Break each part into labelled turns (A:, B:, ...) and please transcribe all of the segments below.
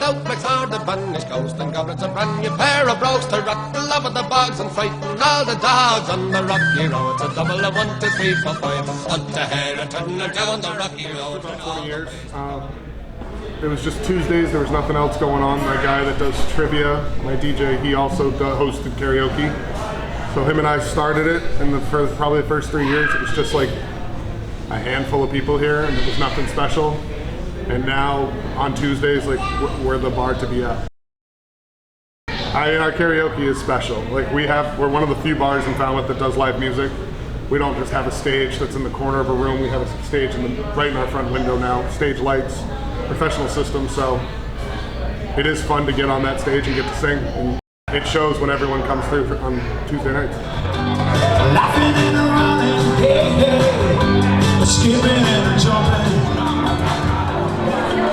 A: out before the bunnies coast and goblets a brand new pair of brogues to rock the love of the bogs and frighten all the dogs on the rocky road. It's a double of 1, 2, 3, 4, 5. Hunt the hare and turn her down the rocky road.
B: For about 20 years. It was just Tuesdays, there was nothing else going on. My guy that does trivia, my DJ, he also hosted karaoke. So him and I started it, and for probably the first 3 years, it was just like a handful of people here, and it was nothing special. And now, on Tuesdays, like, we're the bar to be at. Our karaoke is special. Like, we're one of the few bars in Falmouth that does live music. We don't just have a stage that's in the corner of a room. We have a stage right in our front window now. Stage lights, professional system. So it is fun to get on that stage and get to sing. And it shows when everyone comes through on Tuesday nights.
C: Laughing and running, hey, hey, skipping and jumping.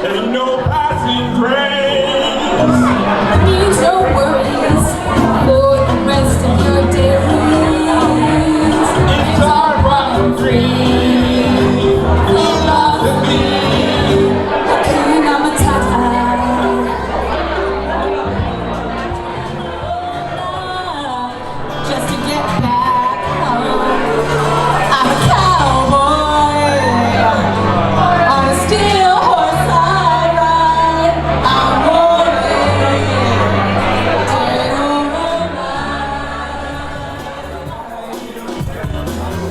C: Ain't no passing grade.
D: Need no worries for the rest of your days. It's all running free. Feel love with me. Hakuna Matata. Just to get back home. I'm a cowboy on a steel horse I ride. I'm rolling dead or alive.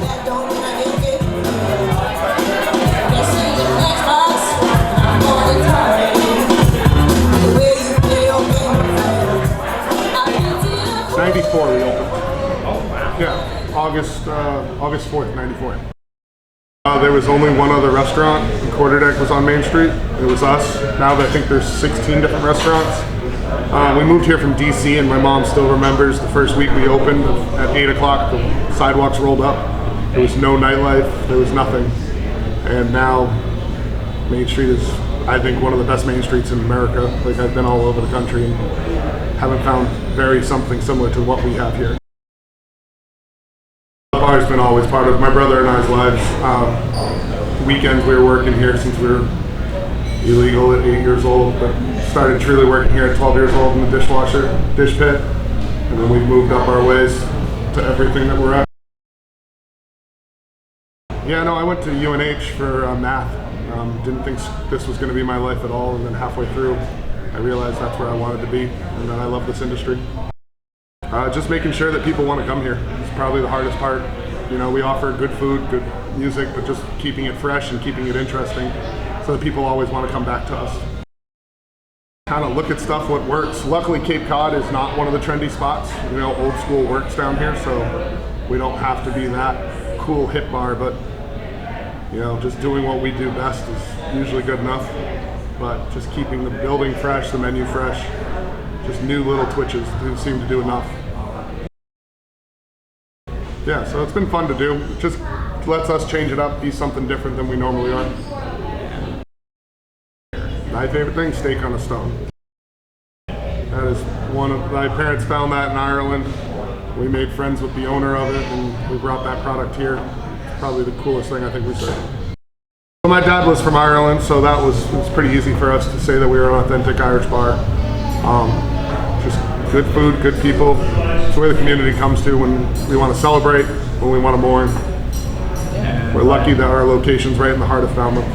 D: That don't mean I didn't get this is the next box. I'm gonna try the way you play your game. I can see
B: 94 we opened. Yeah, August 4th, 94. There was only one other restaurant. Quarterdeck was on Main Street. It was us. Now I think there's 16 different restaurants. We moved here from DC, and my mom still remembers the first week we opened. At 8 o'clock, the sidewalks rolled up. There was no nightlife. There was nothing. And now Main Street is, I think, one of the best main streets in America. Like, I've been all over the country and haven't found something similar to what we have here. The bar's been always part of my brother and I's lives. Weekends we were working here since we were illegal at 8 years old, but started truly working here at 12 years old in the dish pit, and then we've moved up our ways to everything that we're at. Yeah, no, I went to UNH for math. Didn't think this was going to be my life at all, and then halfway through I realized that's where I wanted to be, and that I love this industry. Just making sure that people want to come here is probably the hardest part. You know, we offer good food, good music, but just keeping it fresh and keeping it interesting so that people always want to come back to us. Kind of look at stuff, what works. Luckily, Cape Cod is not one of the trendy spots. You know, old school works down here, so we don't have to be that cool hip bar, but you know, just doing what we do best is usually good enough. But just keeping the building fresh, the menu fresh, just new little twitches seem to do enough. Yeah, so it's been fun to do. It just lets us change it up, be something different than we normally are. My favorite thing, steak on a stone. That is one of, my parents found that in Ireland. We made friends with the owner of it, and we brought that product here. It's probably the coolest thing I think we served. So my dad was from Ireland, so it was pretty easy for us to say that we were an authentic Irish bar. Just good food, good people. It's where the community comes to when we want to celebrate, when we want to mourn. We're lucky that our location's right in the heart of Falmouth.